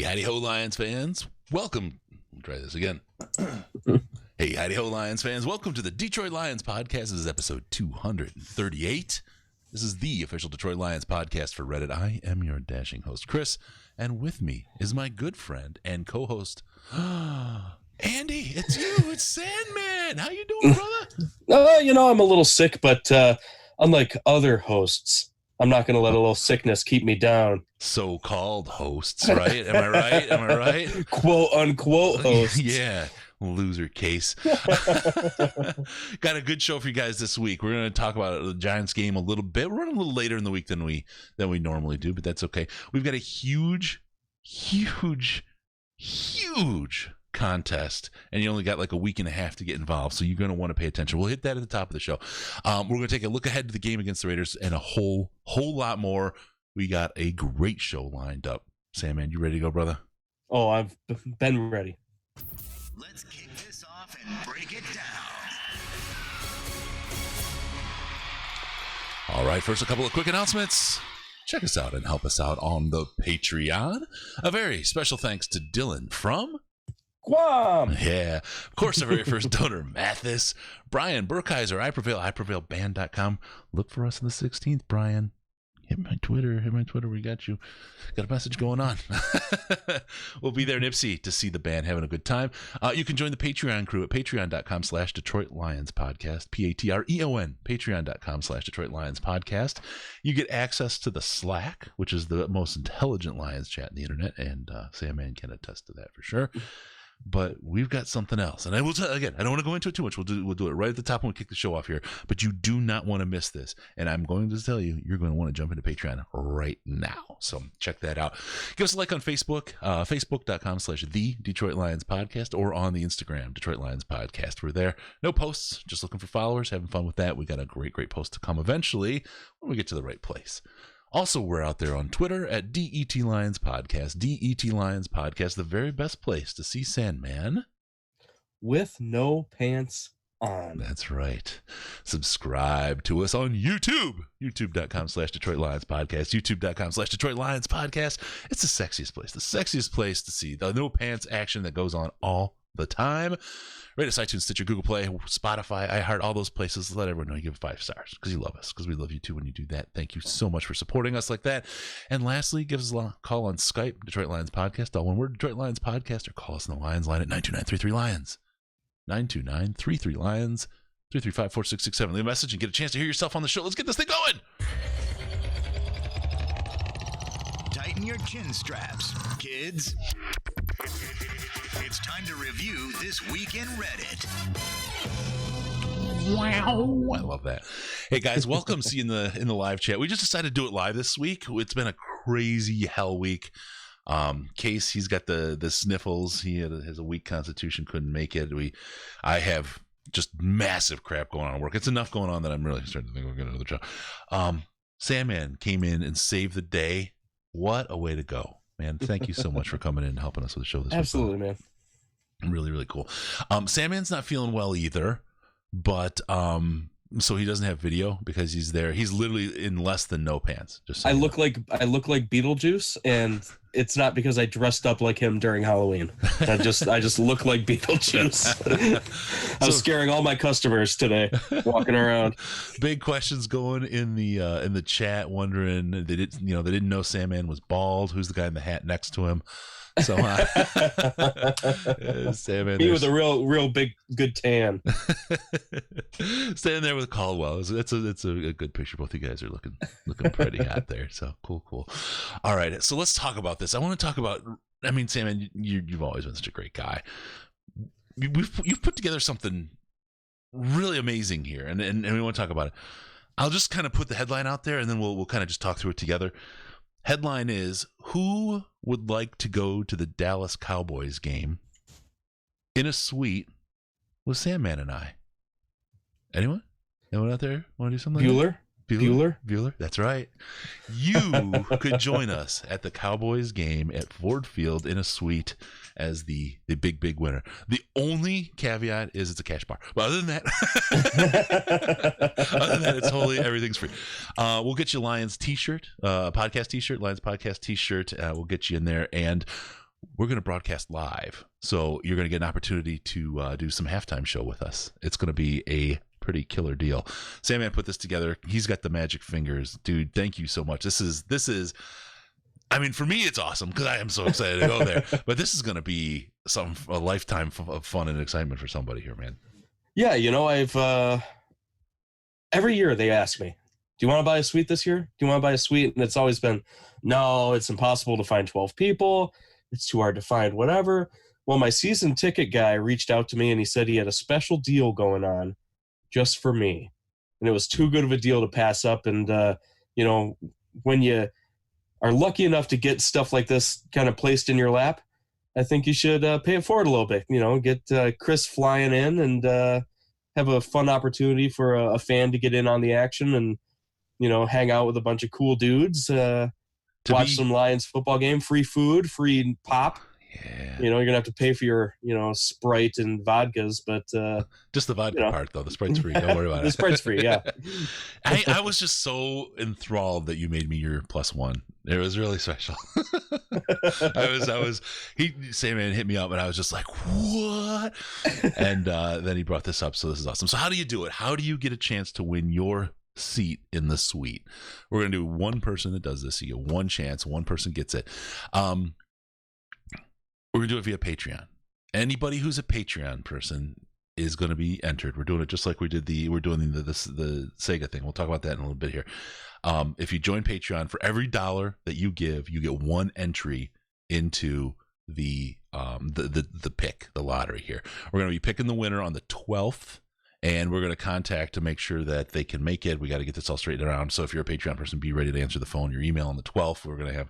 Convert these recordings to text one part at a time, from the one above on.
howdy ho, Lions fans. Welcome. We'll try this again. Hey, howdy ho, Lions fans. Welcome to the Detroit Lions Podcast. This is episode 238. This is the official Detroit Lions podcast for Reddit. I am your dashing host, Chris, and with me is my good friend and co-host, Andy. It's you. It's Sandman. How you doing, brother? I'm a little sick, but unlike other hosts, I'm not going to let a little sickness keep me down. So-called hosts, right? Am I right? Am I right? Quote unquote hosts. Yeah. Loser case. Got a good show for you guys this week. We're going to talk about the Giants game a little bit. We're running a little later in the week than we normally do, but that's okay. We've got a huge contest, and you only got like a week and a half to get involved, so you're going to want to pay attention. We'll hit that at the top of the show. We're going to take a look ahead to the game against the Raiders and a whole lot more. We got a great show lined up. Sandman, you ready to go, brother? Oh, I've been ready. Let's kick this off and break it down. All right, first a couple of quick announcements. Check us out and help us out on the Patreon. A very special thanks to Dylan from Guam. Yeah. Of course, our very first donor, Mathis, Brian Burkheiser, iPrevail.com. Look for us on the 16th, Brian. Hit my Twitter. We got you. Got a message going on. We'll be there in Ipsy to see the band having a good time. You can join the Patreon crew at patreon.com/DetroitLionsPodcast, Patreon, patreon.com/DetroitLionsPodcast. You get access to the Slack, which is the most intelligent Lions chat on the internet, and Sandman can attest to that for sure. But we've got something else, and I will tell again. I don't want to go into it too much. We'll do it right at the top when we kick the show off here. But you do not want to miss this, and I'm going to tell you, you're going to want to jump into Patreon right now. So check that out. Give us a like on Facebook, facebook.com/the Detroit Lions Podcast, or on the Instagram Detroit Lions Podcast. We're there. No posts, just looking for followers, having fun with that. We got a great post to come eventually when we get to the right place. Also, we're out there on Twitter at DET Lions Podcast. DET Lions Podcast, the very best place to see Sandman with no pants on. That's right. Subscribe to us on YouTube. YouTube.com/Detroit Lions Podcast. YouTube.com/Detroit Lions Podcast. It's the sexiest place to see the no pants action that goes on all the time. Rate us, iTunes, Stitcher, Google Play, Spotify, iHeart, all those places. Let everyone know you give it 5 stars because you love us, because we love you too when you do that. Thank you so much for supporting us like that. And lastly, give us a call on Skype, Detroit Lions Podcast, all one word, Detroit Lions Podcast, or call us on the Lions line at 929-33-LIONS. 929-33-LIONS, 335-4667. Leave a message and get a chance to hear yourself on the show. Let's get this thing going. Tighten your chin straps, kids. It's time to review This Week in Reddit. Wow. I love that. Hey guys, welcome. See you in the live chat. We just decided to do it live this week. It's been a crazy hell week. Case, he's got the sniffles. He has a weak constitution, couldn't make it. I have just massive crap going on at work. It's enough going on that I'm really starting to think we're going to do another show. Sandman came in and saved the day. What a way to go, man. Thank you so much for coming in and helping us with the show this week. Absolutely, man. Really, really cool. Sandman's not feeling well either, but so he doesn't have video because he's there. He's literally in less than no pants. Just so I look like Beetlejuice, and it's not because I dressed up like him during Halloween. I just look like Beetlejuice. I was scaring all my customers today, walking around. Big questions going in the chat, wondering they didn't know Sandman was bald. Who's the guy in the hat next to him? So Sandman, me with a real big good tan. Standing there with Caldwell. It's a good picture. Both you guys are looking pretty hot there. So cool. All right, so let's talk about this. I want to talk about. I mean, Sandman, you've always been such a great guy. You've put together something really amazing here, and we want to talk about it. I'll just kind of put the headline out there, and then we'll kind of just talk through it together. Headline is, who would like to go to the Dallas Cowboys game in a suite with Sandman and I? Anyone? Anyone out there want to do something? Bueller. That's right. You could join us at the Cowboys game at Ford Field in a suite as the big winner. The only caveat is it's a cash bar. But other than that, it's totally everything's free. We'll get you Lions t-shirt, podcast t-shirt, Lions podcast t-shirt. We'll get you in there, and we're going to broadcast live. So you're going to get an opportunity to do some halftime show with us. It's going to be a pretty killer deal. Sandman put this together. He's got the magic fingers. Dude, thank you so much. This is I mean, for me, it's awesome because I am so excited to go there. But this is going to be a lifetime of fun and excitement for somebody here, man. Yeah, I've every year they ask me, do you want to buy a suite this year? Do you want to buy a suite? And it's always been, no, it's impossible to find 12 people. It's too hard to find, whatever. Well, my season ticket guy reached out to me and he said he had a special deal going on just for me. And it was too good of a deal to pass up. And, when you are lucky enough to get stuff like this kind of placed in your lap, I think you should pay it forward a little bit. Get Chris flying in and have a fun opportunity for a fan to get in on the action and, hang out with a bunch of cool dudes, watch some Lions football game, free food, free pop. Yeah. You're going to have to pay for your, Sprite and vodkas, but just the vodka part though. The Sprite's free. Don't worry about it. The Sprite's free. Yeah. I was just so enthralled that you made me your +1. It was really special. Sandman hit me up and I was just like, what? And then he brought this up. So this is awesome. So how do you do it? How do you get a chance to win your seat in the suite? We're going to do one person that does this. You get one chance. One person gets it. We're going to do it via Patreon. Anybody who's a Patreon person is going to be entered. We're doing it just like we're doing the Sega thing. We'll talk about that in a little bit here. If you join Patreon, for every $1 that you give, you get one entry into the pick, the lottery here. We're going to be picking the winner on the 12th. And we're going to contact to make sure that they can make it. We got to get this all straightened around. So if you're a Patreon person, be ready to answer the phone, your email on the 12th. We're going to have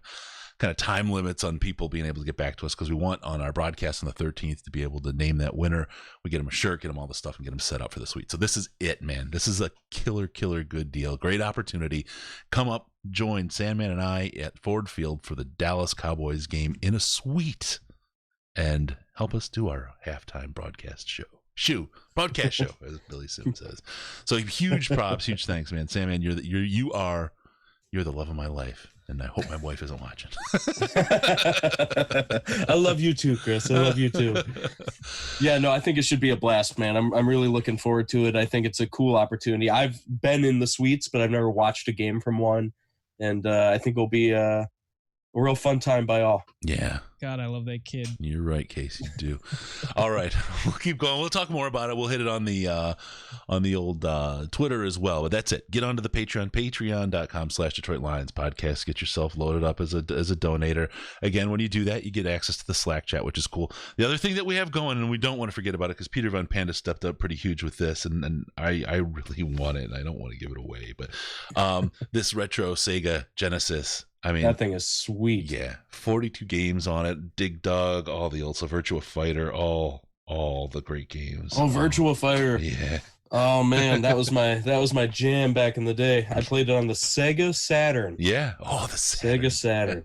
kind of time limits on people being able to get back to us because we want on our broadcast on the 13th to be able to name that winner. We get them a shirt, get them all the stuff, and get them set up for the suite. So this is it, man. This is a killer good deal. Great opportunity. Come up, join Sandman and I at Ford Field for the Dallas Cowboys game in a suite and help us do our halftime broadcast broadcast show, as Billy Sims says. So huge props, huge thanks, man. Sandman, you're the love of my life. And I hope my wife isn't watching. I love you too, Chris. I love you too. Yeah, no, I think it should be a blast, man. I'm really looking forward to it. I think it's a cool opportunity. I've been in the suites, but I've never watched a game from one. And I think it'll be a real fun time by all. Yeah. God, I love that kid. You're right, Casey. You do. All right, we'll keep going. We'll talk more about it. We'll hit it on the old Twitter as well. But that's it. Get onto the Patreon, patreon.com/DetroitLionsPodcast. Get yourself loaded up as a donator. Again, when you do that, you get access to the Slack chat, which is cool. The other thing that we have going, and we don't want to forget about it, because Peter Von Panda stepped up pretty huge with this, and I really want it, and I don't want to give it away. But this retro Sega Genesis. I mean, that thing is sweet. Yeah, 42 games on it. Dig Dug, all the old, so Virtua Fighter, all the great games. Oh, Virtua Fighter. Yeah. Oh man, that was my jam back in the day. I played it on the Sega Saturn. Yeah. Oh, the Saturn. Sega Saturn.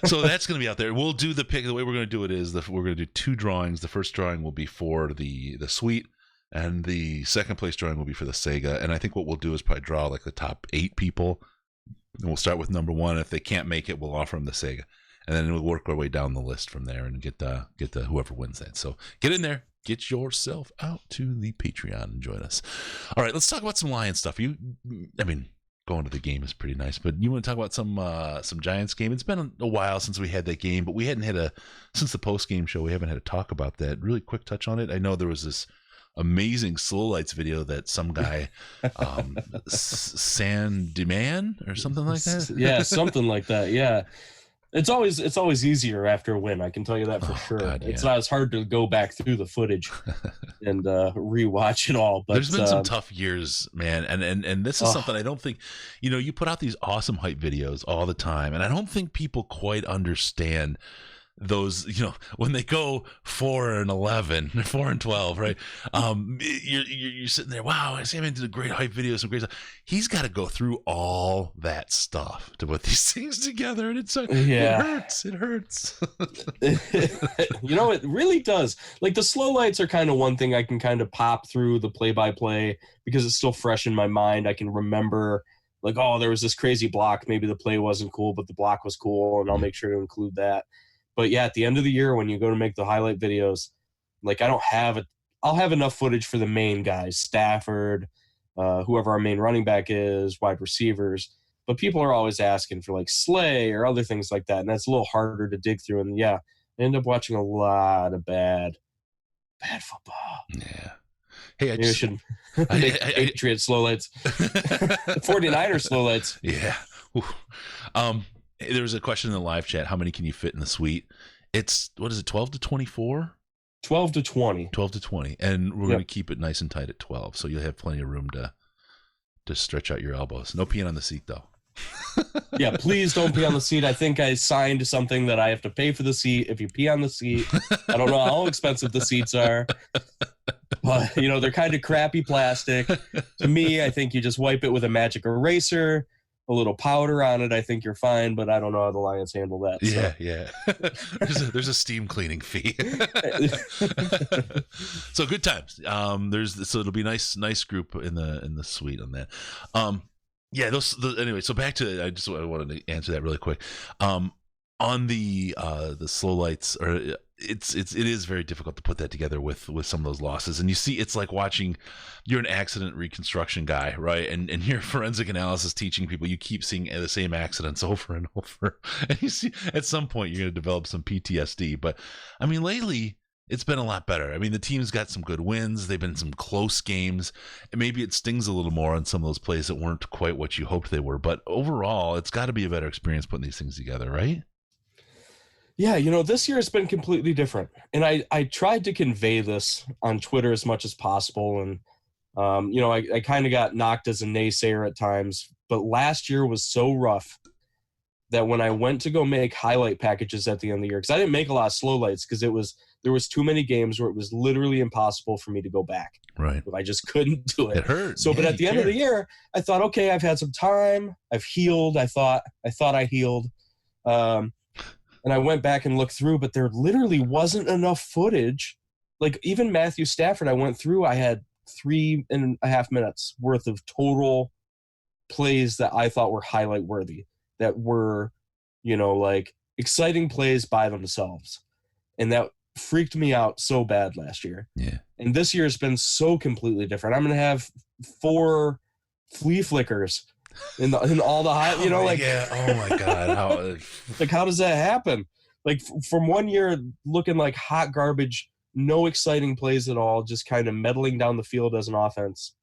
So that's going to be out there. We'll do the pick. The way we're going to do it is we're going to do 2 drawings. The first drawing will be for the suite, and the second place drawing will be for the Sega. And I think what we'll do is probably draw like the top 8 people. And we'll start with number 1. If they can't make it, we'll offer them the Sega, and then we'll work our way down the list from there and get the whoever wins that. So get in there, get yourself out to the Patreon and join us. All right, let's talk about some Lions stuff. Going to the game is pretty nice, but you want to talk about some Giants game? It's been a while since we had that game, but we hadn't had since the post game show. We haven't had a talk about that. Really quick touch on it. I know there was this amazing slow lights video that some guy Sandyman or something like that. Yeah, something like that. Yeah, it's always easier after a win. I can tell you that for sure. God, yeah. It's not as hard to go back through the footage and rewatch it all. But there's been some tough years, man, and this is something I don't think, you put out these awesome hype videos all the time, and I don't think people quite understand those, when they go 4-11, 4-12, right? You're sitting there, wow, Sam did a great hype video, some great stuff. He's got to go through all that stuff to put these things together, and it hurts. It hurts. It really does. Like the slow lights are kind of one thing I can kind of pop through the play-by-play because it's still fresh in my mind. I can remember like, oh, there was this crazy block. Maybe the play wasn't cool, but the block was cool, and I'll make sure to include that. But yeah, at the end of the year, when you go to make the highlight videos, like I'll have enough footage for the main guys, Stafford, whoever our main running back is, wide receivers. But people are always asking for like Slay or other things like that. And that's a little harder to dig through. And yeah, I end up watching a lot of bad football. Yeah. Hey, Maybe I should make Patriots slow lights. 49ers slow lights. Yeah. There was a question in the live chat. How many can you fit in the suite? It's, what is it, 12 to 24? 12 to 20. 12 to 20. And we're going to keep it nice and tight at 12. So you'll have plenty of room to stretch out your elbows. No peeing on the seat, though. Yeah, please don't pee on the seat. I think I signed something that I have to pay for the seat if you pee on the seat. I don't know how expensive the seats are, but they're kind of crappy plastic. To me, I think you just wipe it with a magic eraser, a little powder on it. I think you're fine, but I don't know how the Lions handle that. Yeah, so. Yeah. there's a steam cleaning fee. So good times. So it'll be nice group in the suite on that. Yeah, anyway, so back to, I wanted to answer that really quick. On the slow lights, or it is very difficult to put that together with some of those losses. And you see, it's like you're an accident reconstruction guy, right? And your forensic analysis teaching people, you keep seeing the same accidents over and over. And you see, at some point, you're going to develop some PTSD. But I mean, lately, it's been a lot better. I mean, the team's got some good wins. They've been some close games. And maybe it stings a little more on some of those plays that weren't quite what you hoped they were. But overall, it's got to be a better experience putting these things together, right? Yeah, this year has been completely different. And I tried to convey this on Twitter as much as possible. And, I kind of got knocked as a naysayer at times. But last year was so rough that when I went to go make highlight packages at the end of the year, because I didn't make a lot of slow lights because there was too many games where it was literally impossible for me to go back. Right. I just couldn't do it. It hurt. So, but at the end of the year, I thought, okay, I've had some time. I've healed. I thought I healed. And I went back and looked through, but there literally wasn't enough footage. Like even Matthew Stafford, I went through, I had 3.5 minutes worth of total plays that I thought were highlight worthy, that were, like exciting plays by themselves. And that freaked me out so bad last year. Yeah. And this year has been so completely different. I'm going to have 4 flea flickers in all the high, yeah. Oh my God. How does that happen? Like from one year looking like hot garbage, no exciting plays at all, just kind of meddling down the field as an offense,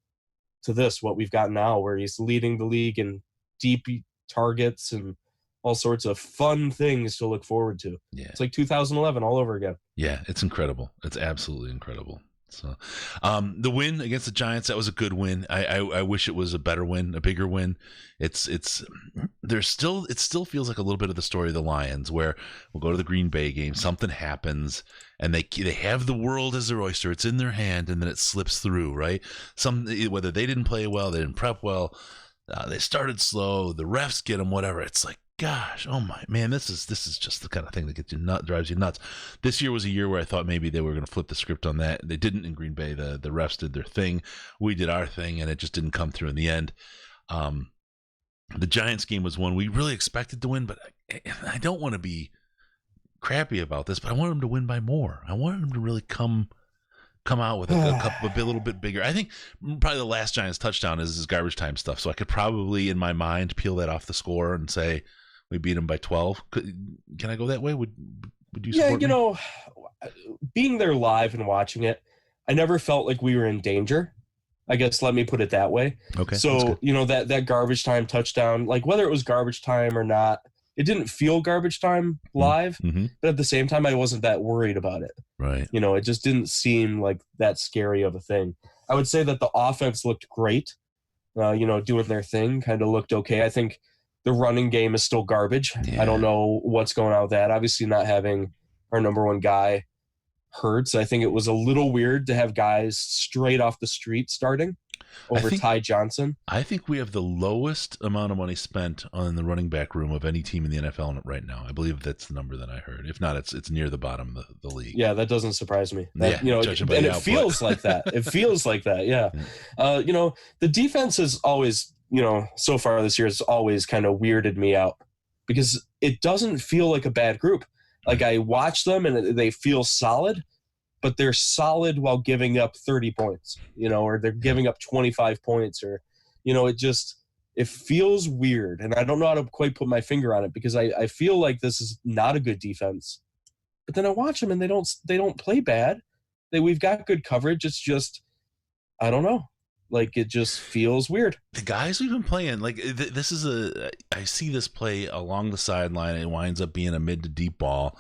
to this, what we've got now, where he's leading the league in deep targets and all sorts of fun things to look forward to. Yeah. It's like 2011 all over again. Yeah, it's incredible. It's absolutely incredible. So, the win against the Giants, that was a good win. I wish it was a better win, a bigger win. It still feels like a little bit of the story of the Lions, where we'll go to the Green Bay game, something happens, and they have the world as their oyster. It's in their hand, and then it slips through, right? Whether they didn't play well, they didn't prep well, they started slow, the refs get them, whatever. It's like, gosh, oh my man, this is just the kind of thing that drives you nuts. This year was a year where I thought maybe they were going to flip the script on that. They didn't in Green Bay. The refs did their thing, we did our thing, and it just didn't come through in the end. The Giants game was one we really expected to win, but I don't want to be crappy about this, but I wanted them to win by more. I wanted them to really come out with a little bit bigger. I think probably the last Giants touchdown is garbage time stuff, so I could probably in my mind peel that off the score and say we beat them by 12. Can I go that way? Would you support me? Being there live and watching it, I never felt like we were in danger. I guess let me put it that way. Okay. So, that garbage time touchdown, like whether it was garbage time or not, it didn't feel garbage time live, but at the same time, I wasn't that worried about it. Right. It just didn't seem like that scary of a thing. I would say that the offense looked great, doing their thing, kind of looked okay. I think the running game is still garbage. Yeah. I don't know what's going on with that. Obviously not having our number one guy hurts. I think it was a little weird to have guys straight off the street starting over Ty Johnson. I think we have the lowest amount of money spent on the running back room of any team in the NFL right now. I believe that's the number that I heard. If not, it's near the bottom of the league. Yeah, that doesn't surprise me. It feels like that. It feels like that, yeah. The defense is always, so far this year has always kind of weirded me out because it doesn't feel like a bad group. Like I watch them and they feel solid, but they're solid while giving up 30 points, or they're giving up 25 points or, it feels weird. And I don't know how to quite put my finger on it because I feel like this is not a good defense. But then I watch them and they don't play bad. We've got good coverage. It's just, I don't know. Like it just feels weird. The guys we've been playing, like this is I see this play along the sideline. It winds up being a mid to deep ball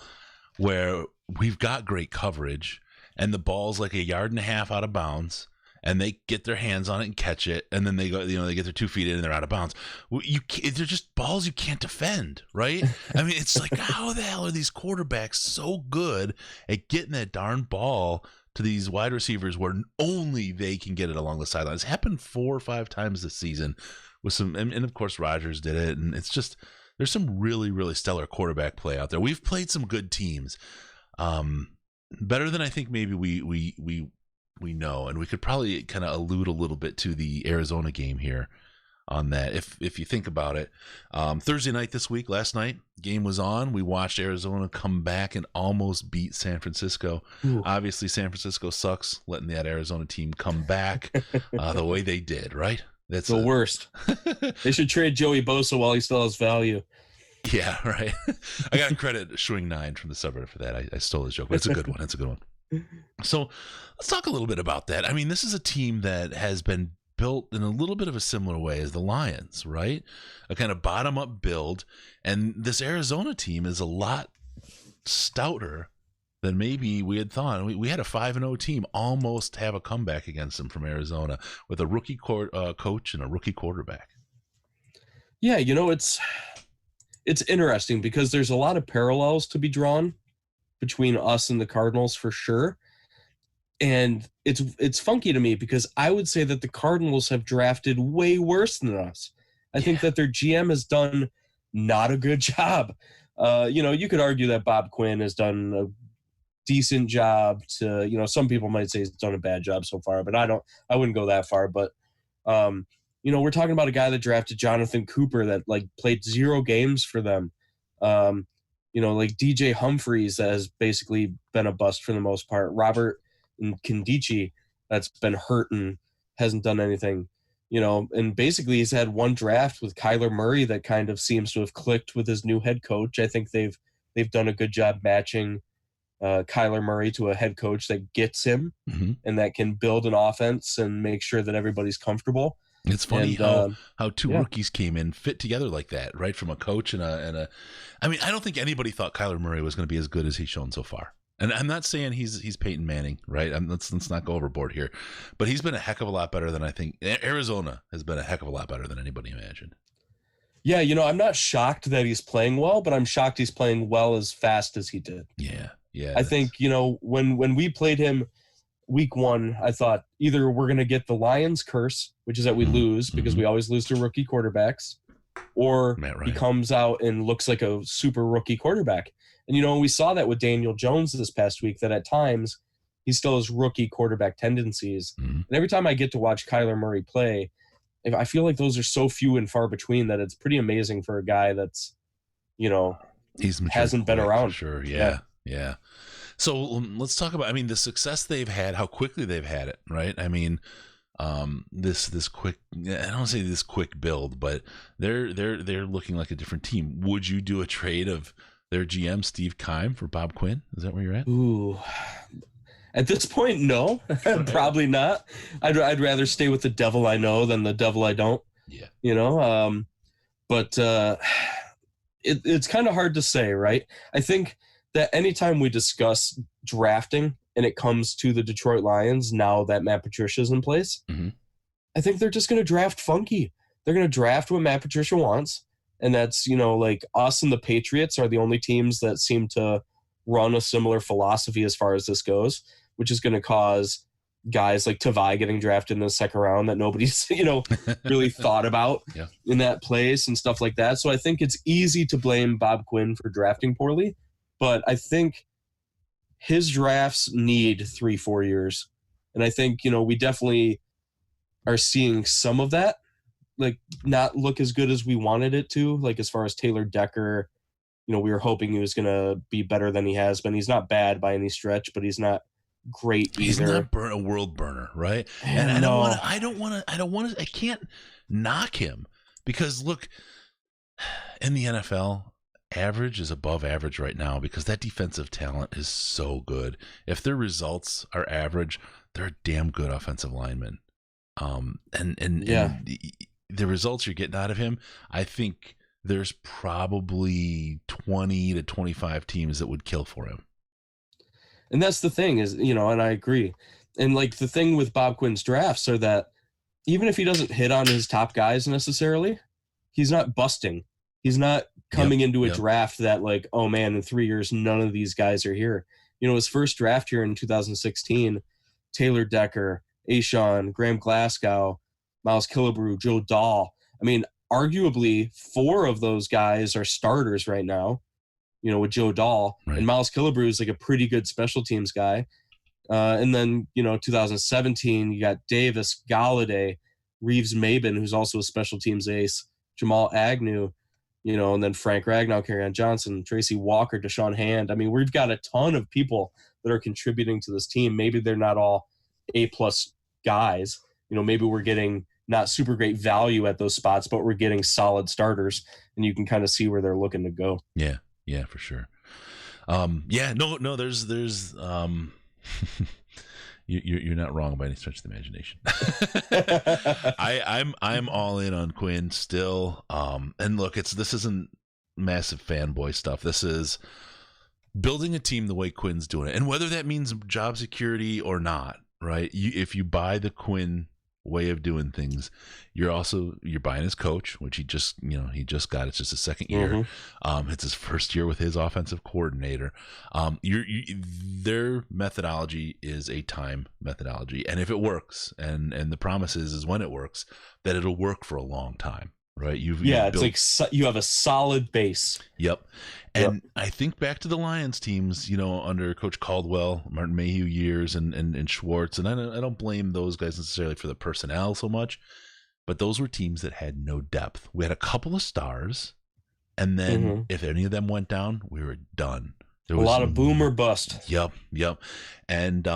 where we've got great coverage and the ball's like 1.5 yards out of bounds and they get their hands on it and catch it. And then they go, they get their 2 feet in and they're out of bounds. They're just balls you can't defend, right? I mean, it's like, how the hell are these quarterbacks so good at getting that darn ball to these wide receivers where only they can get it along the sidelines? It's happened 4 or 5 times this season with some, and of course Rodgers did it. And it's just, there's some really, really stellar quarterback play out there. We've played some good teams, better than I think maybe we know. And we could probably kind of allude a little bit to the Arizona game here on that. If you think about it, Thursday night this week, last night, game was on. We watched Arizona come back and almost beat San Francisco. Ooh. Obviously, San Francisco sucks, letting that Arizona team come back the way they did, right? That's the worst. They should trade Joey Bosa while he still has value. Yeah, right. I got to credit Schwing9 from the suburb for that. I stole his joke, but it's a good one. It's a good one. So let's talk a little bit about that. I mean, this is a team that has been built in a little bit of a similar way as the Lions, right? A kind of bottom-up build. And this Arizona team is a lot stouter than maybe we had thought. We had a 5-0 team almost have a comeback against them from Arizona with a rookie coach and a rookie quarterback. Yeah, it's interesting because there's a lot of parallels to be drawn between us and the Cardinals for sure. And it's funky to me because I would say that the Cardinals have drafted way worse than us. I think that their GM has done not a good job. You could argue that Bob Quinn has done a decent job to, some people might say he's done a bad job so far, but I wouldn't go that far. But, we're talking about a guy that drafted Jonathan Cooper that played 0 games for them. DJ Humphreys that has basically been a bust for the most part. Robert Nkemdiche that's been hurt and hasn't done anything, and basically he's had one draft with Kyler Murray that kind of seems to have clicked with his new head coach. I think they've done a good job matching Kyler Murray to a head coach that gets him and that can build an offense and make sure that everybody's comfortable. It's funny how 2 rookies came in, fit together like that, right? From a coach and a. I mean, I don't think anybody thought Kyler Murray was going to be as good as he's shown so far. And I'm not saying he's Peyton Manning, right? Let's not go overboard here, but he's been a heck of a lot better than I think. Arizona has been a heck of a lot better than anybody imagined. Yeah, I'm not shocked that he's playing well, but I'm shocked he's playing well as fast as he did. Yeah. I think when we played him week 1, I thought either we're going to get the Lions curse, which is that we lose because we always lose to rookie quarterbacks, or he comes out and looks like a super rookie quarterback. And, we saw that with Daniel Jones this past week, that at times he still has rookie quarterback tendencies. And every time I get to watch Kyler Murray play, I feel like those are so few and far between that it's pretty amazing for a guy that's, hasn't been around. Sure. Yeah. So let's talk about, the success they've had, how quickly they've had it, right? I mean, this quick, I don't say this quick build, but they're looking like a different team. Would you do a trade of their GM Steve Keim for Bob Quinn? Is that where you're at? Ooh, at this point, no, probably not. I'd rather stay with the devil I know than the devil I don't. Yeah. But it's kind of hard to say, right? I think that anytime we discuss drafting and it comes to the Detroit Lions, now that Matt Patricia's in place, I think they're just going to draft funky. They're going to draft what Matt Patricia wants. And that's, us and the Patriots are the only teams that seem to run a similar philosophy as far as this goes, which is going to cause guys like Tavai getting drafted in the second round that nobody's, really thought about in that place and stuff like that. So I think it's easy to blame Bob Quinn for drafting poorly, but I think his drafts need 3-4 years. And I think, we definitely are seeing some of that, not look as good as we wanted it to, as far as Taylor Decker we were hoping he was going to be better than he has been. He's not bad by any stretch, but he's not great either. He's not a world burner, right? And I don't want to. I can't knock him because look, in the NFL, average is above average right now because that defensive talent is so good. If their results are average, they're a damn good offensive lineman. And the results you're getting out of him, I think there's probably 20 to 25 teams that would kill for him. And that's the thing is, and I agree. And like the thing with Bob Quinn's drafts are that even if he doesn't hit on his top guys necessarily, he's not busting. He's not coming into a draft that like, oh man, in 3 years, none of these guys are here. His first draft here in 2016, Taylor Decker, Ashawn, Graham Glasgow, Miles Killebrew, Joe Dahl. I mean, arguably 4 of those guys are starters right now, with Joe Dahl. Right. And Miles Killebrew is like a pretty good special teams guy. And then, 2017, you got Davis, Galladay, Reeves Maben, who's also a special teams ace, Jamal Agnew, and then Frank Ragnow, Kerryon Johnson, Tracy Walker, Deshaun Hand. I mean, we've got a ton of people that are contributing to this team. Maybe they're not all A-plus guys. Maybe we're getting not super great value at those spots, but we're getting solid starters, and you can kind of see where they're looking to go. Yeah, for sure. There's you're not wrong by any stretch of the imagination. I'm all in on Quinn still. And look, this isn't massive fanboy stuff. This is building a team the way Quinn's doing it, and whether that means job security or not, right? If you buy the Quinn way of doing things, you're buying his coach, which he just got. It's just his second year. It's his first year with his offensive coordinator. Their methodology is a time methodology, and if it works, and the promise is when it works, that it'll work for a long time, right? It's like you have a solid base. Yep. And I think back to the Lions teams, under Coach Caldwell, Martin Mayhew years, and Schwartz, and I don't blame those guys necessarily for the personnel so much, but those were teams that had no depth. We had a couple of stars, and then if any of them went down, we were done. There was a lot of boom or bust. Yep. And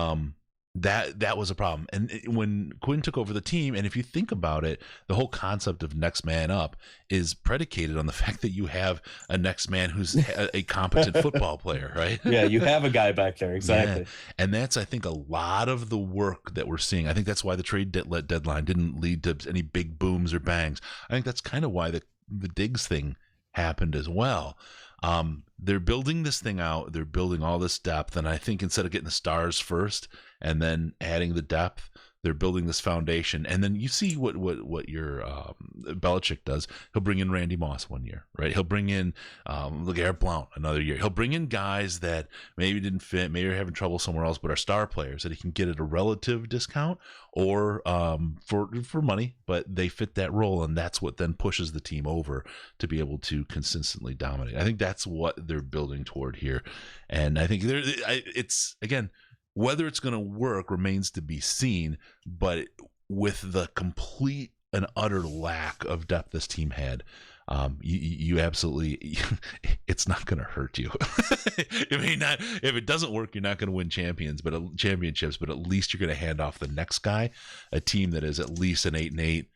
that was a problem. And when Quinn took over the team, and if you think about it, the whole concept of next man up is predicated on the fact that you have a next man who's a competent football player, right? Yeah, you have a guy back there, exactly. Yeah. And that's, I think, a lot of the work that we're seeing. I think that's why the trade deadline didn't lead to any big booms or bangs. I think that's kind of why the Diggs thing happened as well. They're building this thing out. They're building all this depth. And I think instead of getting the stars first and then adding the depth, they're building this foundation. And then you see what your Belichick does. He'll bring in Randy Moss one year, right? He'll bring in LeGarrette Blount another year. He'll bring in guys that maybe didn't fit, maybe are having trouble somewhere else, but are star players that he can get at a relative discount or for money, but they fit that role, and that's what then pushes the team over to be able to consistently dominate. I think that's what they're building toward here, and I think it's again, whether it's going to work remains to be seen, but with the complete and utter lack of depth this team had, you absolutely, it's not going to hurt you. It may not, if it doesn't work, you're not going to win championships, but at least you're going to hand off the next guy a team that is at least an 8-8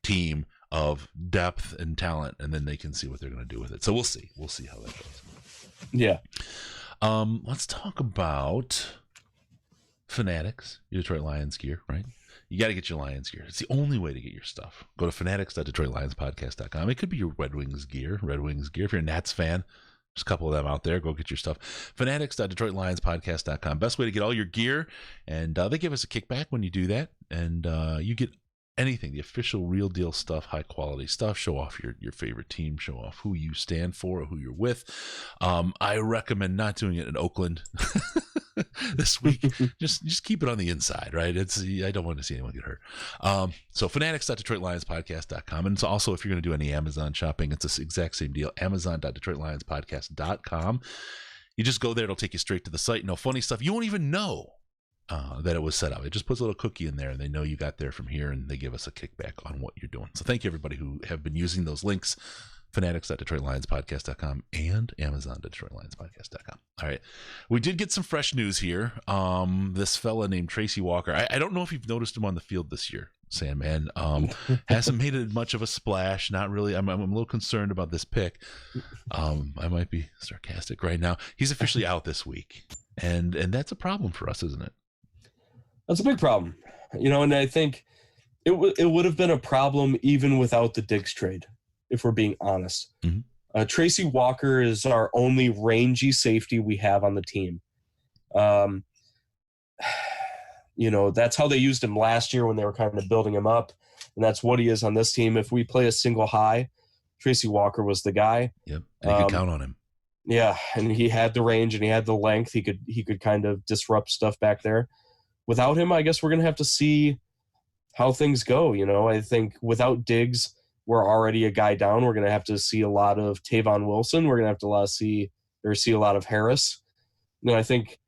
team of depth and talent, and then they can see what they're going to do with it. So we'll see how that goes. Yeah. Let's talk about Fanatics, your Detroit Lions gear, right? You got to get your Lions gear. It's the only way to get your stuff. Go to fanatics.DetroitLionsPodcast.com. It could be your Red Wings gear. If you're a Nats fan, there's a couple of them out there. Go get your stuff. Fanatics.DetroitLionsPodcast.com. Best way to get all your gear. And they give us a kickback when you do that. And you get anything, the official real deal stuff, high quality stuff. Show off your favorite team. Show off who you stand for or who you're with. I recommend not doing it in Oakland this week. just keep it on the inside, right? I don't want to see anyone get hurt. So fanatics.DetroitLionsPodcast.com. And it's also, if you're going to do any Amazon shopping, it's the exact same deal. Amazon.DetroitLionsPodcast.com. You just go there. It'll take you straight to the site. No funny stuff. You won't even know that it was set up. It just puts a little cookie in there, and they know you got there from here, and they give us a kickback on what you're doing. So thank you, everybody who have been using those links. fanatics.DetroitLionsPodcast.com and Amazon.DetroitLionsPodcast.com. All right. We did get some fresh news here. This fella named Tracy Walker. I don't know if you've noticed him on the field this year, Sandman. Hasn't made it much of a splash. Not really. I'm a little concerned about this pick. I might be sarcastic right now. He's officially out this week. And that's a problem for us, isn't it? That's a big problem. And I think it would have been a problem even without the Diggs trade, if we're being honest. Mm-hmm. Tracy Walker is our only rangy safety we have on the team. That's how they used him last year when they were kind of building him up, and that's what he is on this team. If we play a single high, Tracy Walker was the guy. Yep, and you could count on him. Yeah, and he had the range and he had the length. He could kind of disrupt stuff back there. Without him, I guess we're going to have to see how things go. I think without Diggs, we're already a guy down. We're going to have to see a lot of Tavon Wilson. We're going to have to see a lot of Harris. I think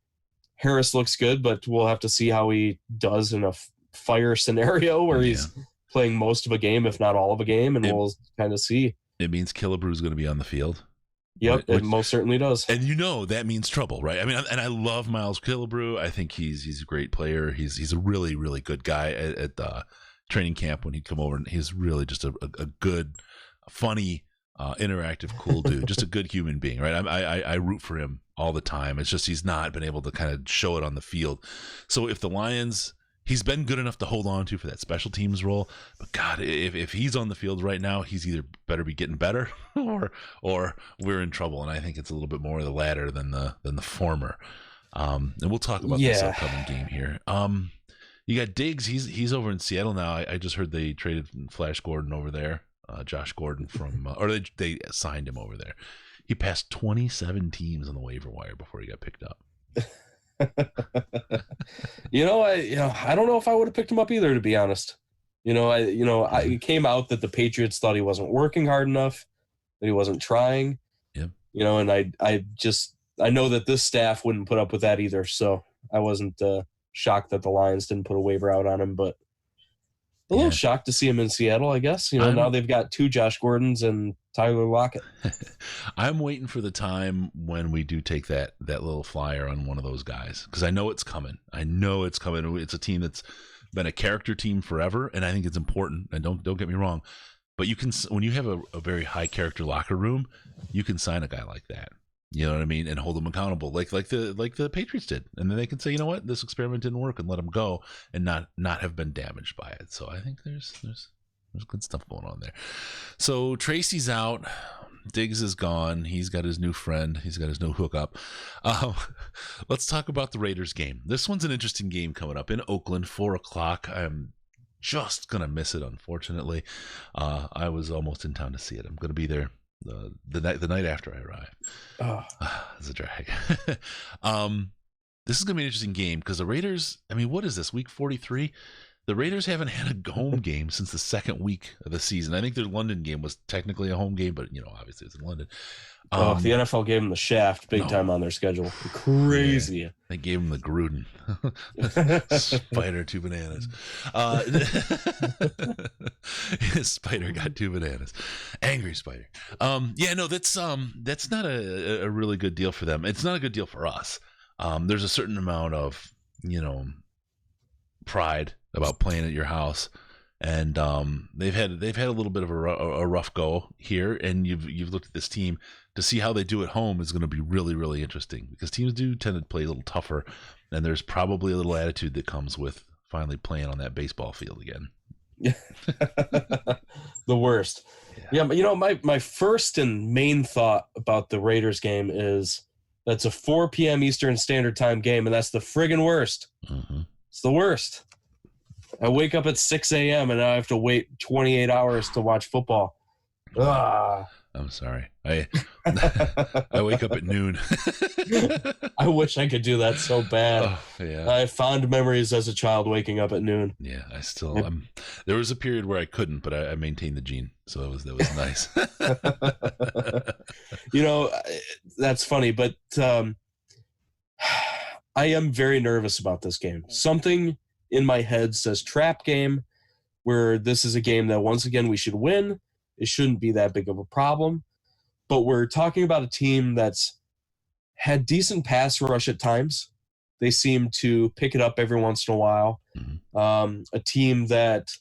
Harris looks good, but we'll have to see how he does in a fire scenario where he's playing most of a game, if not all of a game, and we'll kind of see. It means Killebrew's going to be on the field. Yep, it most certainly does. And that means trouble, right? I mean, and I love Miles Killebrew. I think he's a great player. He's a really, really good guy at training camp when he'd come over, and he's really just a good, funny, interactive, cool dude. Just a good human being, right? I root for him all the time. It's just he's not been able to kind of show it on the field. So if the Lions... He's been good enough to hold on to for that special teams role, but God, if he's on the field right now, he's either better be getting better, or we're in trouble. And I think it's a little bit more of the latter than the former. And we'll talk about this upcoming game here. You got Diggs. He's over in Seattle now. I just heard they traded Flash Gordon over there, Josh Gordon from, or they signed him over there. He passed 27 teams on the waiver wire before he got picked up. I don't know if I would have picked him up either, to be honest. It came out that the Patriots thought he wasn't working hard enough, that he wasn't trying. Yeah. And I know that this staff wouldn't put up with that either. So I wasn't shocked that the Lions didn't put a waiver out on him, but a little shocked to see him in Seattle, I guess. Now they've got 2 Josh Gordons and Tyler Lockett. I'm waiting for the time when we do take that little flyer on one of those guys, because I know it's coming. It's a team that's been a character team forever, and I think it's important. And don't get me wrong, but you can, when you have a very high character locker room, you can sign a guy like that. You know what I mean, and hold them accountable, like the Patriots did, and then they can say, you know what, this experiment didn't work, and let them go, and not have been damaged by it. So I think there's good stuff going on there. So Tracy's out, Diggs is gone. He's got his new friend. He's got his new hookup. Let's talk about the Raiders game. This one's an interesting game coming up in Oakland, 4:00. I'm just gonna miss it, unfortunately. I was almost in town to see it. I'm gonna be there the night after I arrive. It's a drag. This is gonna be an interesting game because the Raiders, I mean, what is this, week 43? The Raiders haven't had a home game since the second week of the season. I think their London game was technically a home game, but obviously it's in London. The NFL gave them the shaft big time on their schedule. Crazy. Yeah, they gave them the Gruden. Spider 2 bananas. Spider got 2 bananas. Angry Spider. That's not a really good deal for them. It's not a good deal for us. There's a certain amount of, pride about playing at your house, and they've had a little bit of a rough go here, and you've looked at this team to see how they do at home is going to be really, really interesting, because teams do tend to play a little tougher, and there's probably a little attitude that comes with finally playing on that baseball field again. The worst. Yeah, but my first and main thought about the Raiders game is that's a 4 p.m. Eastern Standard Time game, and that's the friggin' worst. Mm-hmm. It's the worst. I wake up at 6 a.m. and I have to wait 28 hours to watch football. I'm sorry. I wake up at noon. I wish I could do that so bad. Oh, yeah. I have fond memories as a child waking up at noon. Yeah, I still there was a period where I couldn't, but I maintained the gene, so that was nice. That's funny, but I am very nervous about this game. Something in my head says trap game, where this is a game that once again we should win, it shouldn't be that big of a problem. But we're talking about a team that's had decent pass rush at times. They seem to pick it up every once in a while. A team that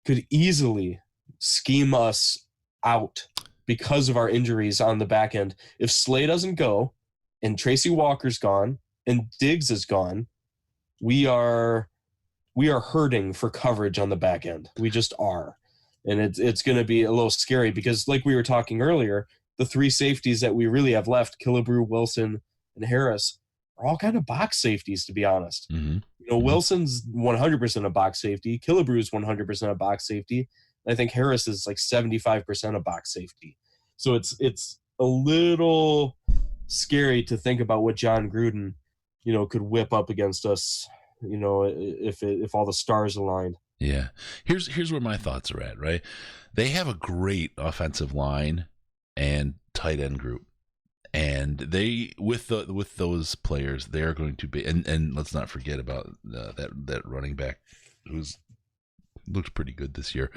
could easily scheme us out because of our injuries on the back end. If Slay doesn't go and Tracy Walker's gone and Diggs is gone, we are hurting for coverage on the back end. We just are. And it's going to be a little scary because, like we were talking earlier, the three safeties that we really have left, Killebrew, Wilson, and Harris, are all kind of box safeties, to be honest. Wilson's 100% a box safety. Killebrew's 100% a box safety. And I think Harris is like 75% a box safety. So it's a little scary to think about what John Gruden, could whip up against us, if all the stars aligned. Yeah. Here's where my thoughts are at, right? They have a great offensive line and tight end group. And they, with those players, they are going to be, and let's not forget about that running back who's looked pretty good this year.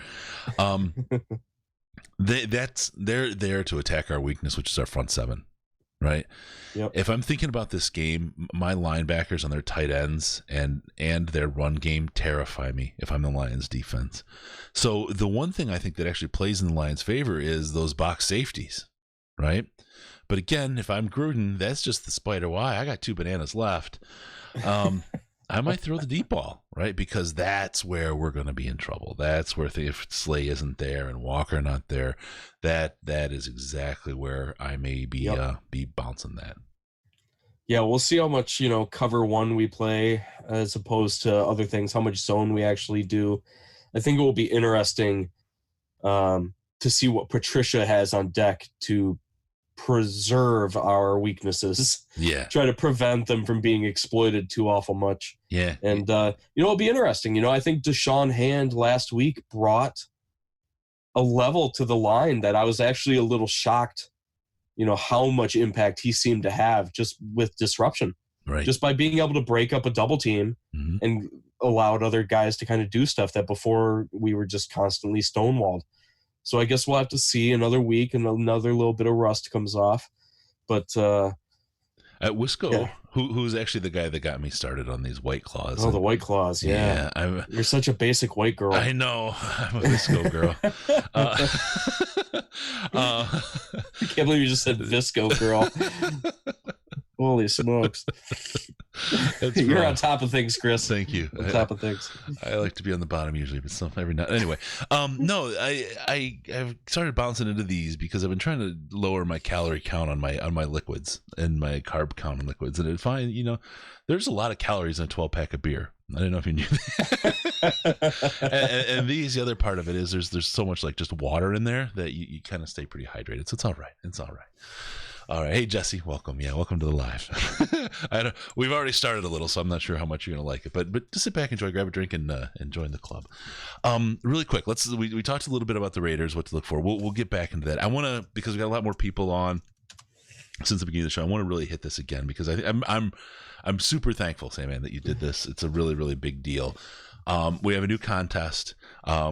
They're there to attack our weakness, which is our front seven, right? Yep. If I'm thinking about this game, my linebackers and their tight ends and their run game terrify me if I'm the Lions defense. So the one thing I think that actually plays in the Lions' favor is those box safeties, right? But again, if I'm Gruden, that's just the spider why. I got 2 bananas left. I might throw the deep ball, right? Because that's where we're going to be in trouble. That's where if Slay isn't there and Walker not there, that is exactly where I may be bouncing that. Yeah, we'll see how much, cover one we play as opposed to other things, how much zone we actually do. I think it will be interesting to see what Patricia has on deck to preserve our weaknesses. Yeah. Try to prevent them from being exploited too awful much. Yeah. And, it'll be interesting. I think Deshaun Hand last week brought a level to the line that I was actually a little shocked, how much impact he seemed to have just with disruption. Right. Just by being able to break up a double team and allowed other guys to kind of do stuff that before we were just constantly stonewalled. So I guess we'll have to see another week and another little bit of rust comes off. But at Wisco, who's actually the guy that got me started on these White Claws. Oh, the White Claws, yeah. You're such a basic white girl. I know. I'm a Visco girl. I can't believe you just said Visco girl. Holy smokes. You're on top of things, Chris. Thank you. On top of things. I like to be on the bottom usually, but some every now. Anyway, no, I've started bouncing into these because I've been trying to lower my calorie count on my liquids and my carb count on liquids, and I find there's a lot of calories in a 12-pack of beer. I don't know if you knew that. and the other part of it is there's so much like just water in there that you kind of stay pretty hydrated. So it's all right. It's all right. All right. Hey, Jesse, welcome. Yeah, welcome to the live. We've already started a little, so I'm not sure how much you're going to like it. But just sit back, enjoy, grab a drink, and join the club. Really quick, we talked a little bit about the Raiders, what to look for. We'll get back into that. I want to, because we got a lot more people on since the beginning of the show, I want to really hit this again because I'm super thankful, Sam, that you did this. It's a really, really big deal. We have a new contest.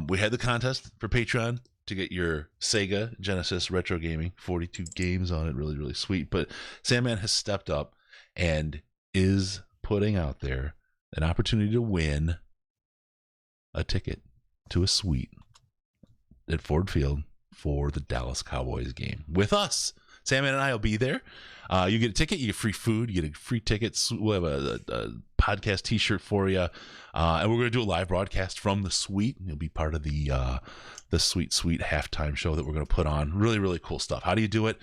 We had the contest for Patreon to get your Sega Genesis retro gaming, 42 games on it, really, really sweet. But Sandman has stepped up and is putting out there an opportunity to win a ticket to a suite at Ford Field for the Dallas Cowboys game with us. Sandman and I will be there. You get a ticket, you get free food, you get a free ticket. We'll have a podcast t-shirt for you. And we're going to do a live broadcast from the suite. You'll be part of the sweet halftime show that we're going to put on. Really, really cool stuff. How do you do it?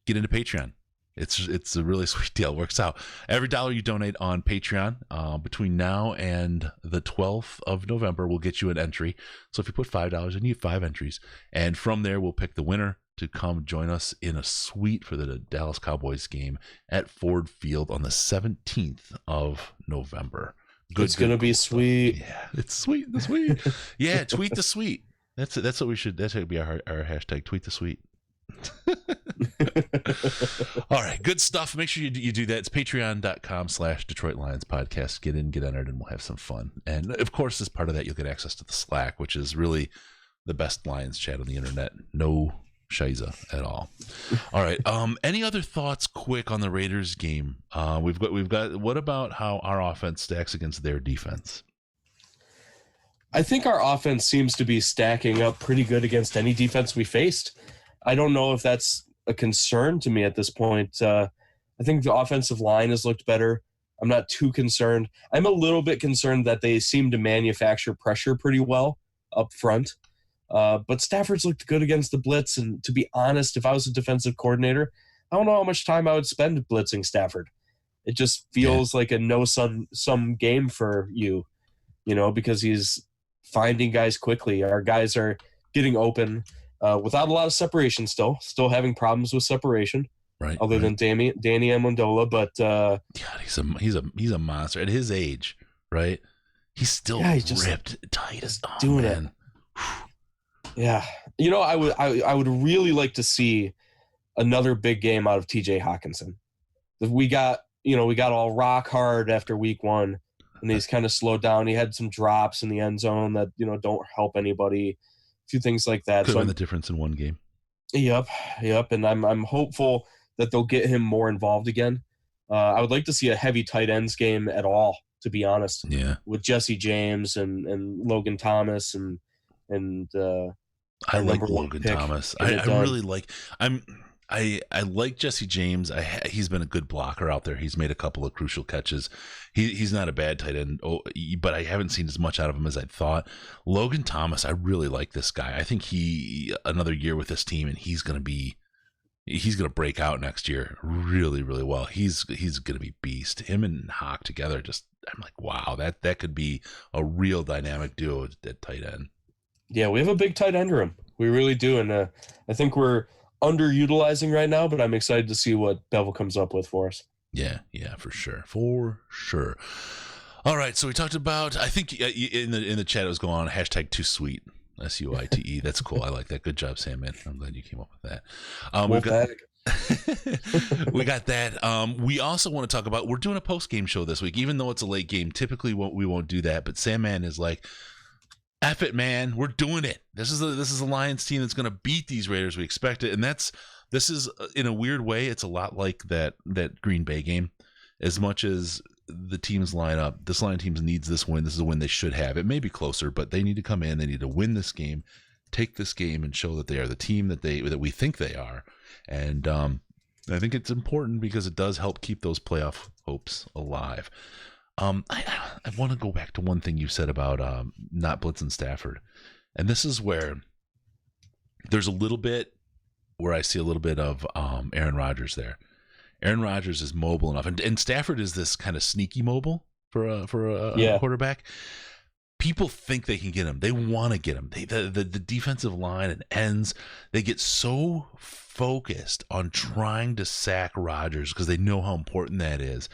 Get into Patreon. It's a really sweet deal. It works out. Every dollar you donate on Patreon between now and the 12th of November will get you an entry. So if you put $5 in, you get 5 entries. And from there, we'll pick the winner to come join us in a suite for the Dallas Cowboys game at Ford Field on the 17th of November. It's going to be sweet. Yeah, it's sweet. The sweet. Yeah, tweet the sweet. That's what we should. That should be our hashtag. Tweet the sweet. All right, good stuff. Make sure you do that. It's patreon.com/DetroitLionsPodcast. Get in, get entered, and we'll have some fun. And of course, as part of that, you'll get access to the Slack, which is really the best Lions chat on the internet. No shiza at all. All right. Any other thoughts quick on the Raiders game? We've got what about how our offense stacks against their defense? I think our offense seems to be stacking up pretty good against any defense we faced. I don't know if that's a concern to me at this point. I think the offensive line has looked better. I'm not too concerned. I'm a little bit concerned that they seem to manufacture pressure pretty well up front. But Stafford's looked good against the blitz. And to be honest, if I was a defensive coordinator, I don't know how much time I would spend blitzing Stafford. It just feels like a no-sum game for you, because he's finding guys quickly. Our guys are getting open without a lot of separation still having problems with separation. Right. Other than Danny Amendola, but God, he's a monster at his age, right? He's still ripped tight as doing man. It. Yeah. I would really like to see another big game out of TJ Hawkinson. We got all rock hard after week 1. And he's kind of slowed down. He had some drops in the end zone that, don't help anybody. A few things like that. Could have been the difference in one game. Yep. And I'm hopeful that they'll get him more involved again. I would like to see a heavy tight ends game at all, to be honest. Yeah. With Jesse James and Logan Thomas and I like Logan Thomas. I really like. I like Jesse James. He's been a good blocker out there. He's made a couple of crucial catches. He's not a bad tight end, but I haven't seen as much out of him as I thought. Logan Thomas, I really like this guy. I think another year with this team, and he's gonna break out next year really, really well. He's gonna be beast. Him and Hawk together, I'm like, wow, that could be a real dynamic duo at tight end. Yeah, we have a big tight end room. We really do, and I think we're underutilizing right now, but I'm excited to see what Bevel comes up with for us. Yeah, for sure. All right, so we talked about, I think in the chat it was going on #too sweet, SUITE. That's cool. I like that. Good job, Sam, man. I'm glad you came up with that. We got that. We also want to talk about, we're doing a post-game show this week, even though it's a late game. Typically we won't do that, but Sam Man is like, F it, man. We're doing it. This is a Lions team that's going to beat these Raiders. We expect it. And this is in a weird way, it's a lot like that Green Bay game. As much as the teams line up, this Lions team needs this win. This is a win they should have. It may be closer, but they need to come in. They need to win this game, take this game, and show that they are the team that we think they are. And I think it's important because it does help keep those playoff hopes alive. I want to go back to one thing you said about not blitzing Stafford, and this is where there's a little bit where I see a little bit of Aaron Rodgers there. Aaron Rodgers is mobile enough, and Stafford is this kind of sneaky mobile for a quarterback. People think they can get him. They want to get him. The defensive line and ends, they get so focused on trying to sack Rodgers because they know how important that is,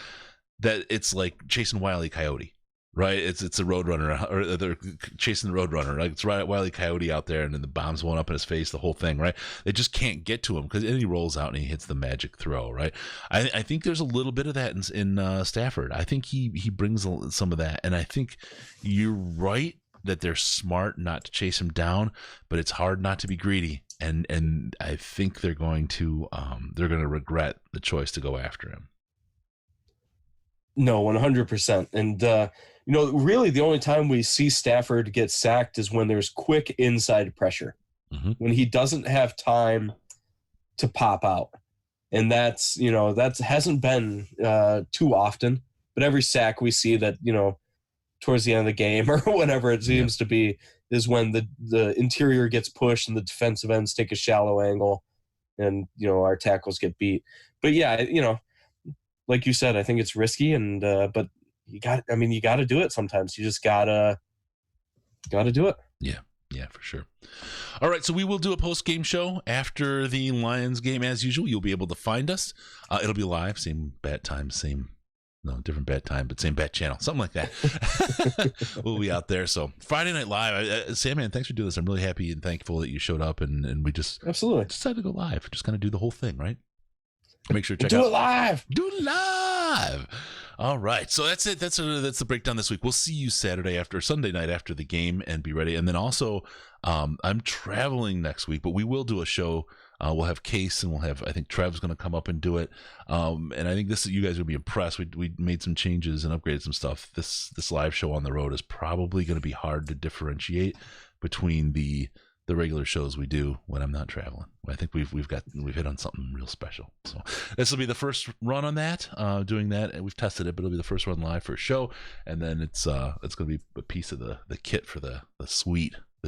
that it's like chasing Wile E. Coyote, right? It's a Roadrunner, or they're chasing the Roadrunner. Like it's Wile E. Coyote out there, and then the bomb's blowing up in his face, the whole thing, right? They just can't get to him because then he rolls out and he hits the magic throw, right? I think there's a little bit of that in Stafford. I think he brings some of that, and I think you're right that they're smart not to chase him down, but it's hard not to be greedy, and I think they're going to regret the choice to go after him. No, 100%. And, really the only time we see Stafford get sacked is when there's quick inside pressure, when he doesn't have time to pop out. And that hasn't been too often, but every sack we see that, towards the end of the game or whatever it seems to be, is when the interior gets pushed and the defensive ends take a shallow angle and, our tackles get beat. But yeah, like you said, I think it's risky, and but you got to do it sometimes. You just gotta do it. Yeah, for sure. All right, so we will do a post-game show after the Lions game as usual. You'll be able to find us. It'll be live, same bat time, different bat time, but same bat channel, something like that. We'll be out there. So Friday Night Live. Sam, man, thanks for doing this. I'm really happy and thankful that you showed up, and we just absolutely decided to go live. Just kind of do the whole thing, right? Make sure to check do out. it live. Do it live. live. All right, so that's it. That's the breakdown this week. We'll see you Sunday night after the game, and be ready. And then also, I'm traveling next week, but we will do a show. We'll have Case, and I think Trev's going to come up and do it. And I think you guys will be impressed. We made some changes and upgraded some stuff. This live show on the road is probably going to be hard to differentiate between the regular shows we do when I'm not traveling. I think we've hit on something real special. So this will be the first run on that, doing that, and we've tested it, but it'll be the first run live for a show, and then it's going to be a piece of the kit for the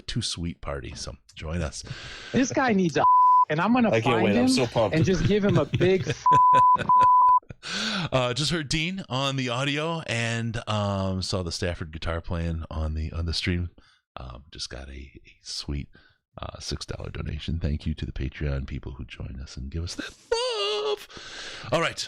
too sweet party. So join us. This guy needs a and I'm going to find him and just give him a big just heard Dean on the audio, and saw the Stafford guitar playing on the stream. Just got a sweet $6 donation. Thank you to the Patreon people who join us and give us that love. All right,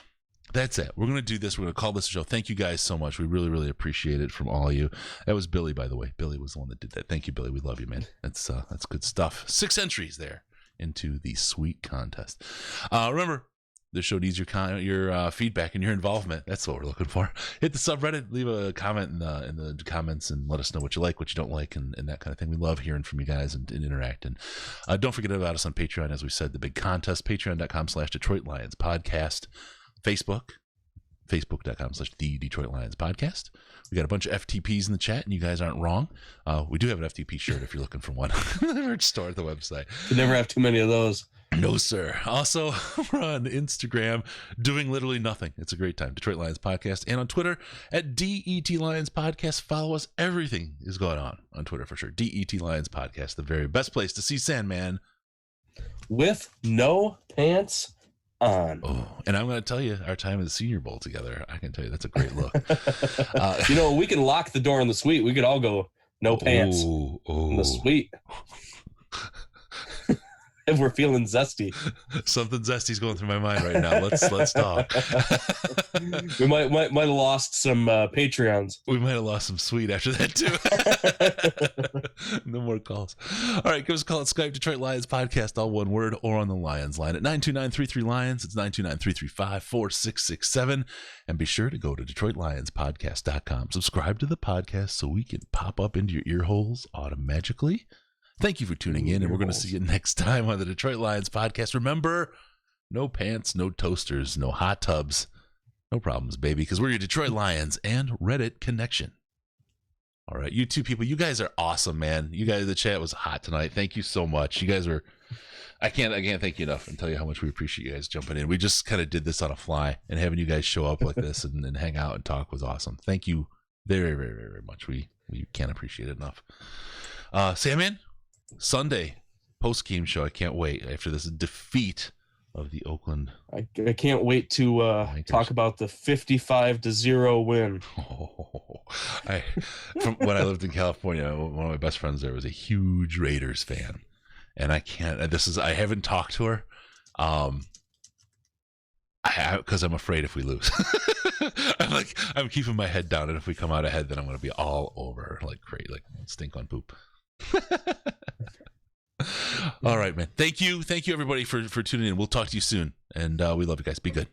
that's it. We're going to do this. We're going to call this a show. Thank you guys so much. We really, really appreciate it from all of you. That was Billy, by the way. Billy was the one that did that. Thank you, Billy. We love you, man. That's good stuff. 6 entries there into the sweet contest. Remember, this show needs your feedback and your involvement. That's what we're looking for. Hit the subreddit, leave a comment in the comments, and let us know what you like, what you don't like, and that kind of thing. We love hearing from you guys and interacting. Don't forget about us on Patreon, as we said, the big contest, patreon.com/DetroitLionsPodcast. Facebook.com/the Detroit Lions Podcast. We got a bunch of FTPs in the chat, and you guys aren't wrong. We do have an FTP shirt if you're looking for one. Merch store at the website. You never have too many of those. No, sir. Also, we're on Instagram doing literally nothing. It's a great time. Detroit Lions Podcast. And on Twitter at DET Lions Podcast. Follow us. Everything is going on Twitter for sure. DET Lions Podcast, the very best place to see Sandman with no pants on. Oh, and I'm going to tell you, our time at the Senior Bowl together, I can tell you that's a great look. We can lock the door in the suite. We could all go no pants in the suite. If we're feeling zesty. Something zesty's going through my mind right now. Let's talk. We might have lost some Patreons. We might have lost some sweet after that too. No more calls. All right, give us a call at Skype, Detroit Lions Podcast, all one word, or on the Lions line at 929-33-LIONS. It's 929-335-4667. And be sure to go to DetroitLionsPodcast.com. Subscribe to the podcast so we can pop up into your ear holes automatically. Thank you for tuning in, and we're going to see you next time on the Detroit Lions Podcast. Remember, no pants, no toasters, no hot tubs, no problems, baby, because we're your Detroit Lions and Reddit connection. All right, you two people, you guys are awesome, man. You guys, the chat was hot tonight. Thank you so much. You guys were, I can't thank you enough and tell you how much we appreciate you guys jumping in. We just kind of did this on a fly, and having you guys show up like this and hang out and talk was awesome. Thank you very, very, very, very much. We can't appreciate it enough. Sandman? Sunday post-game show. I can't wait after this defeat of the Oakland. I can't wait to talk about the 55-0 win. From when I lived in California, one of my best friends there was a huge Raiders fan, and I haven't talked to her, because I'm afraid if we lose. I'm keeping my head down, and if we come out ahead, then I'm going to be all over her like crazy, like stink on poop. All right, man. Thank you everybody for tuning in. We'll talk to you soon, and we love you guys. Be good.